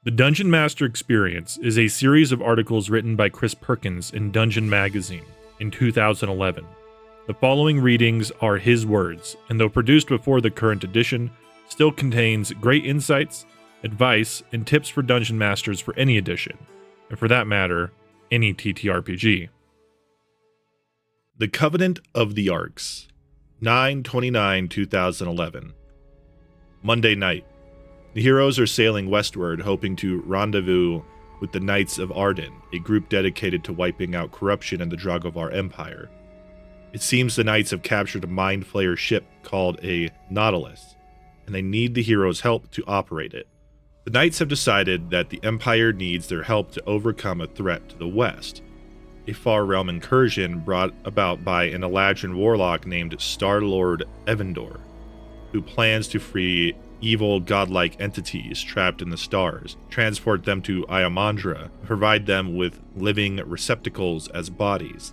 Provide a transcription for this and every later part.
The Dungeon Master Experience is a series of articles written by Chris Perkins in Dungeon Magazine in 2011. The following readings are his words, and though produced before the current edition, still contains great insights, advice, and tips for Dungeon Masters for any edition, and for that matter, any TTRPG. The Covenant of the Arcs, 9/29/2011. Monday night. The heroes are sailing westward, hoping to rendezvous with the Knights of Arden, a group dedicated to wiping out corruption in the Dragovar Empire. It seems the Knights have captured a Mind Flayer ship called a Nautilus, and they need the heroes' help to operate it. The Knights have decided that the Empire needs their help to overcome a threat to the west, a far realm incursion brought about by an Eladrin warlock named Star-Lord Evandor, who plans to free evil godlike entities trapped in the stars, transport them to Iamandra, and provide them with living receptacles as bodies.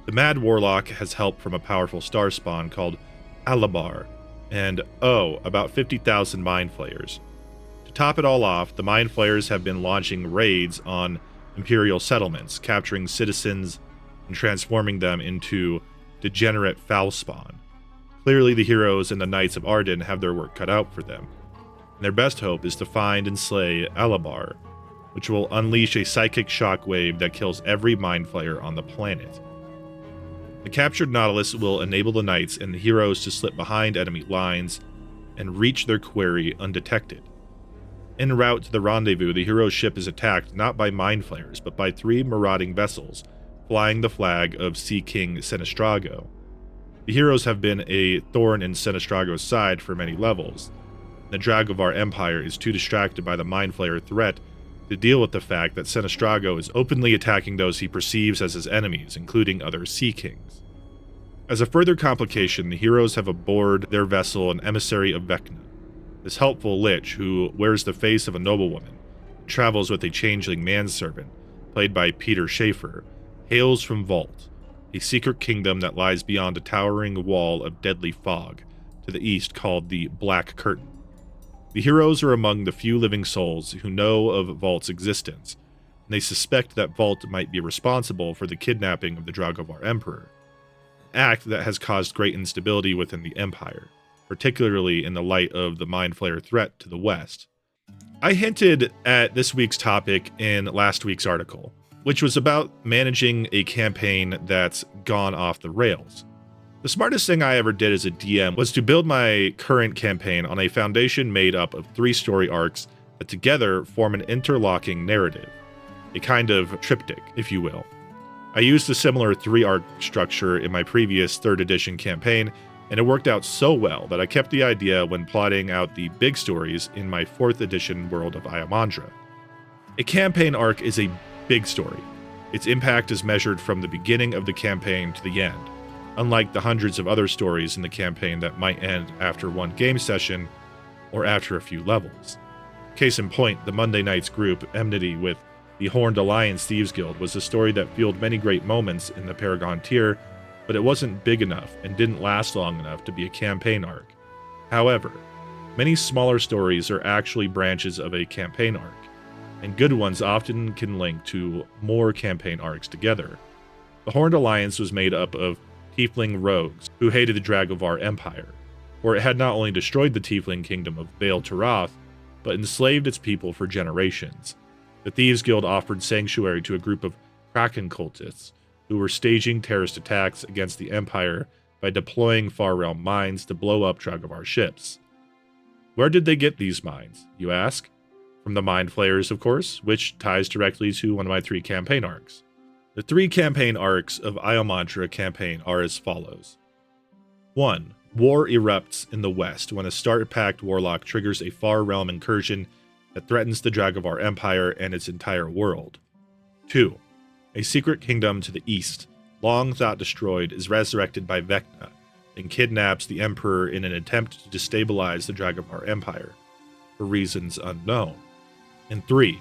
The Mad Warlock has help from a powerful star spawn called Alabar, and about 50,000 Mind Flayers. To top it all off, the Mind Flayers have been launching raids on Imperial settlements, capturing citizens and transforming them into degenerate foul spawn. Clearly, the heroes and the Knights of Arden have their work cut out for them, and their best hope is to find and slay Alabar, which will unleash a psychic shockwave that kills every Mind Flayer on the planet. The captured Nautilus will enable the Knights and the heroes to slip behind enemy lines and reach their quarry undetected. En route to the rendezvous, the hero's ship is attacked not by Mind Flayers, but by 3 marauding vessels, flying the flag of Sea King Sinistrago. The heroes have been a thorn in Sinistrago's side for many levels. The Dragovar Empire is too distracted by the Mind Flayer threat to deal with the fact that Sinistrago is openly attacking those he perceives as his enemies, including other Sea Kings. As a further complication, the heroes have aboard their vessel an emissary of Vecna, this helpful lich who wears the face of a noblewoman, travels with a changeling manservant, played by Peter Schaefer, hails from Vault, a secret kingdom that lies beyond a towering wall of deadly fog, to the east called the Black Curtain. The heroes are among the few living souls who know of Vault's existence, and they suspect that Vault might be responsible for the kidnapping of the Dragovar Emperor, an act that has caused great instability within the Empire, particularly in the light of the Mind Flayer threat to the west. I hinted at this week's topic in last week's article, which was about managing a campaign that's gone off the rails. The smartest thing I ever did as a DM was to build my current campaign on a foundation made up of 3 story arcs that together form an interlocking narrative, a kind of triptych, if you will. I used a similar 3-arc structure in my previous 3rd edition campaign, and it worked out so well that I kept the idea when plotting out the big stories in my 4th edition world of Iamandra. A campaign arc is a big story. Its impact is measured from the beginning of the campaign to the end, unlike the hundreds of other stories in the campaign that might end after one game session or after a few levels. Case in point, the Monday Nights group enmity with the Horned Alliance Thieves Guild was a story that fueled many great moments in the Paragon tier, but it wasn't big enough and didn't last long enough to be a campaign arc. However, many smaller stories are actually branches of a campaign arc, and good ones often can link to more campaign arcs together. The Horned Alliance was made up of Tiefling rogues who hated the Dragovar Empire, for it had not only destroyed the Tiefling kingdom of Baal Tarath, but enslaved its people for generations. The Thieves Guild offered sanctuary to a group of Kraken cultists who were staging terrorist attacks against the Empire by deploying Far Realm mines to blow up Dragovar ships. Where did they get these mines, you ask? From the Mind Flayers, of course, which ties directly to one of my 3 campaign arcs. The 3 campaign arcs of Iamandra campaign are as follows. 1. War erupts in the west when a Star-Pact warlock triggers a Far Realm incursion that threatens the Dragovar Empire and its entire world. 2. A secret kingdom to the east, long thought destroyed, is resurrected by Vecna and kidnaps the Emperor in an attempt to destabilize the Dragovar Empire, for reasons unknown. And 3.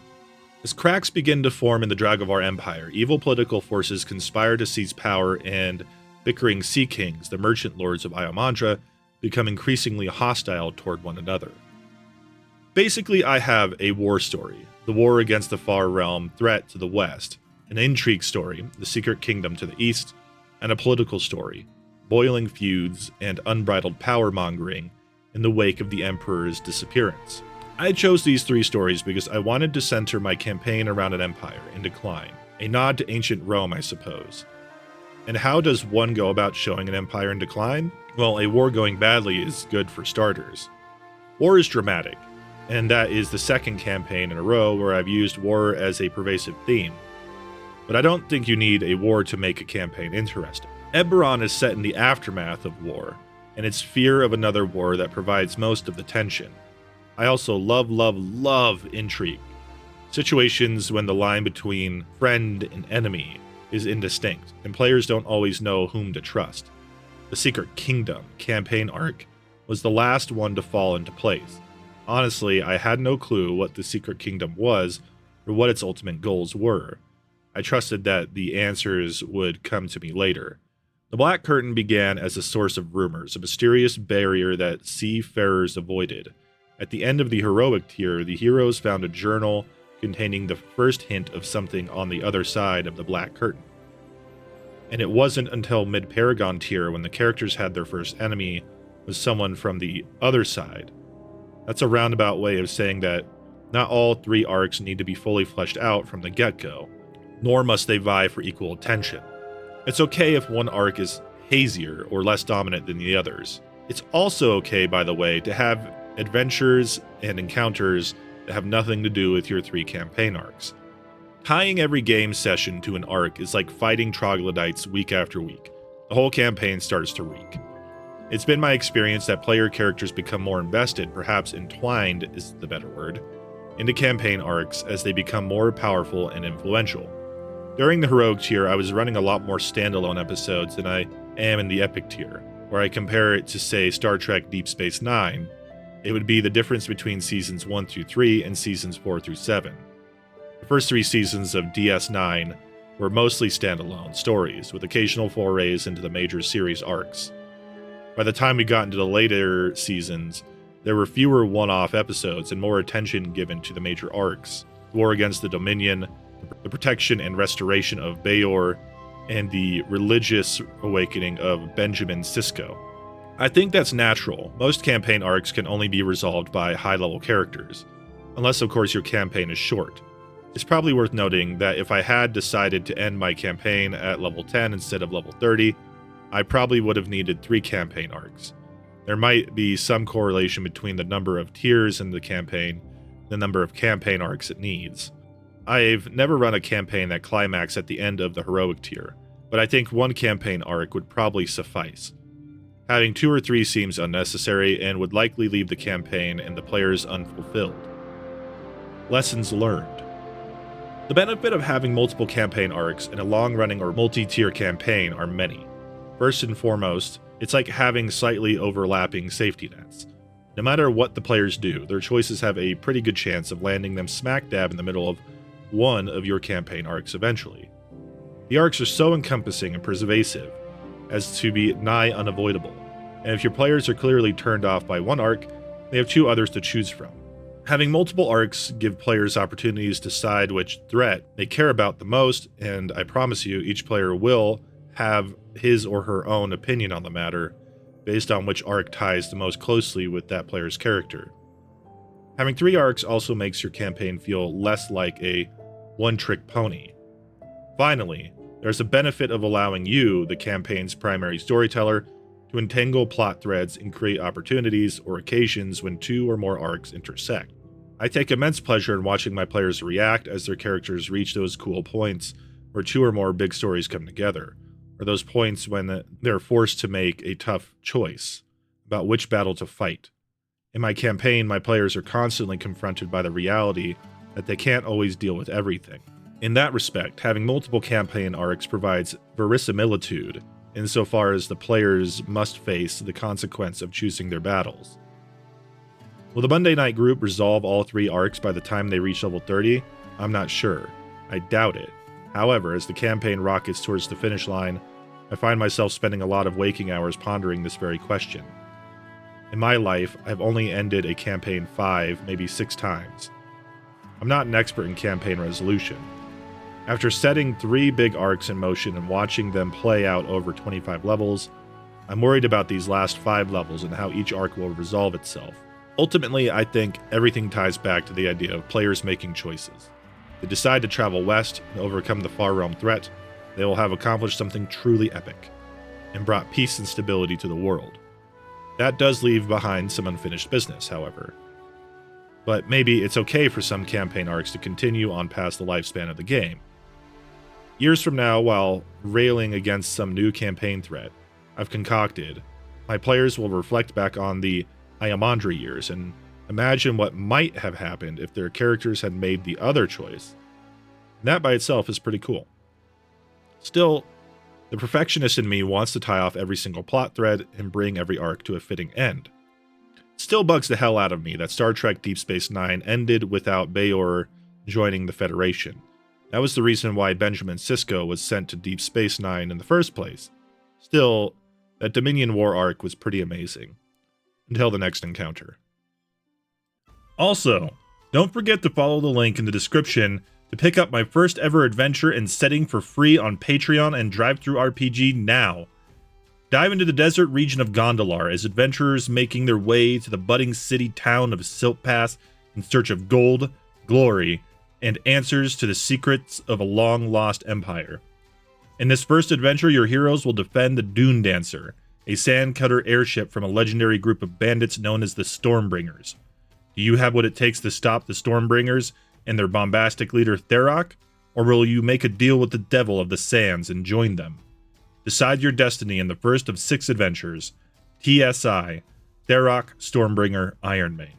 As cracks begin to form in the Dragovar Empire, evil political forces conspire to seize power, and bickering Sea Kings, the merchant lords of Iamandra, become increasingly hostile toward one another. Basically, I have a war story, the war against the far realm threat to the west, an intrigue story, the secret kingdom to the east, and a political story, boiling feuds and unbridled power-mongering in the wake of the Emperor's disappearance. I chose these 3 stories because I wanted to center my campaign around an empire in decline, a nod to ancient Rome, I suppose. And how does one go about showing an empire in decline? Well, a war going badly is good for starters. War is dramatic, and that is the second campaign in a row where I've used war as a pervasive theme. But I don't think you need a war to make a campaign interesting. Eberron is set in the aftermath of war, and it's fear of another war that provides most of the tension. I also love intrigue. Situations when the line between friend and enemy is indistinct, and players don't always know whom to trust. The Secret Kingdom campaign arc was the last one to fall into place. Honestly, I had no clue what the Secret Kingdom was or what its ultimate goals were. I trusted that the answers would come to me later. The Black Curtain began as a source of rumors, a mysterious barrier that seafarers avoided. At the end of the heroic tier, the heroes found a journal containing the first hint of something on the other side of the Black Curtain. And it wasn't until mid-Paragon tier when the characters had their first enemy was someone from the other side. That's a roundabout way of saying that not all 3 arcs need to be fully fleshed out from the get-go, nor must they vie for equal attention. It's okay if one arc is hazier or less dominant than the others. It's also okay, by the way, to have adventures and encounters that have nothing to do with your 3 campaign arcs. Tying every game session to an arc is like fighting troglodytes week after week. The whole campaign starts to reek. It's been my experience that player characters become more invested, perhaps entwined is the better word, into campaign arcs as they become more powerful and influential. During the heroic tier, I was running a lot more standalone episodes than I am in the epic tier, where I compare it to, say, Star Trek Deep Space Nine. It would be the difference between seasons 1 through 3 and seasons 4 through 7. The first 3 seasons of DS9 were mostly standalone stories, with occasional forays into the major series arcs. By the time we got into the later seasons, there were fewer one-off episodes and more attention given to the major arcs: the war against the Dominion, the protection and restoration of Bayor, and the religious awakening of Benjamin Sisko. I think that's natural. Most campaign arcs can only be resolved by high-level characters, unless of course your campaign is short. It's probably worth noting that if I had decided to end my campaign at level 10 instead of level 30, I probably would have needed 3 campaign arcs. There might be some correlation between the number of tiers in the campaign and the number of campaign arcs it needs. I've never run a campaign that climaxed at the end of the heroic tier, but I think 1 campaign arc would probably suffice. Having 2 or 3 seems unnecessary and would likely leave the campaign and the players unfulfilled. Lessons learned. The benefit of having multiple campaign arcs in a long-running or multi-tier campaign are many. First and foremost, it's like having slightly overlapping safety nets. No matter what the players do, their choices have a pretty good chance of landing them smack dab in the middle of one of your campaign arcs eventually. The arcs are so encompassing and pervasive as to be nigh unavoidable, and if your players are clearly turned off by one arc, they have 2 others to choose from. Having multiple arcs give players opportunities to decide which threat they care about the most, and I promise you, each player will have his or her own opinion on the matter based on which arc ties the most closely with that player's character. Having 3 arcs also makes your campaign feel less like a one-trick pony. Finally, there's a benefit of allowing you, the campaign's primary storyteller, to entangle plot threads and create opportunities or occasions when 2 or more arcs intersect. I take immense pleasure in watching my players react as their characters reach those cool points where 2 or more big stories come together, or those points when they're forced to make a tough choice about which battle to fight. In my campaign, my players are constantly confronted by the reality that they can't always deal with everything. In that respect, having multiple campaign arcs provides verisimilitude, insofar as the players must face the consequence of choosing their battles. Will the Monday Night group resolve all 3 arcs by the time they reach level 30? I'm not sure. I doubt it. However, as the campaign rockets towards the finish line, I find myself spending a lot of waking hours pondering this very question. In my life, I've only ended a campaign 5, maybe 6 times. I'm not an expert in campaign resolution. After setting 3 big arcs in motion and watching them play out over 25 levels, I'm worried about these last 5 levels and how each arc will resolve itself. Ultimately, I think everything ties back to the idea of players making choices. They decide to travel west and overcome the Far Realm threat. They will have accomplished something truly epic and brought peace and stability to the world. That does leave behind some unfinished business, however. But maybe it's okay for some campaign arcs to continue on past the lifespan of the game. Years from now, while railing against some new campaign threat I've concocted, my players will reflect back on the Iamandra years and imagine what might have happened if their characters had made the other choice. And that by itself is pretty cool. Still, the perfectionist in me wants to tie off every single plot thread and bring every arc to a fitting end. It still bugs the hell out of me that Star Trek Deep Space Nine ended without Bayor joining the Federation. That was the reason why Benjamin Sisko was sent to Deep Space Nine in the first place. Still, that Dominion War arc was pretty amazing. Until the next encounter. Also, don't forget to follow the link in the description to pick up my first ever adventure and setting for free on Patreon and DriveThruRPG now. Dive into the desert region of Gondolar as adventurers making their way to the budding city town of Silt Pass in search of gold, glory, and answers to the secrets of a long-lost empire. In this first adventure, your heroes will defend the Dune Dancer, a sandcutter airship from a legendary group of bandits known as the Stormbringers. Do you have what it takes to stop the Stormbringers and their bombastic leader Tharok, or will you make a deal with the devil of the sands and join them? Decide your destiny in the first of 6 adventures, TSI, Tharok, Stormbringer, Iron Mane.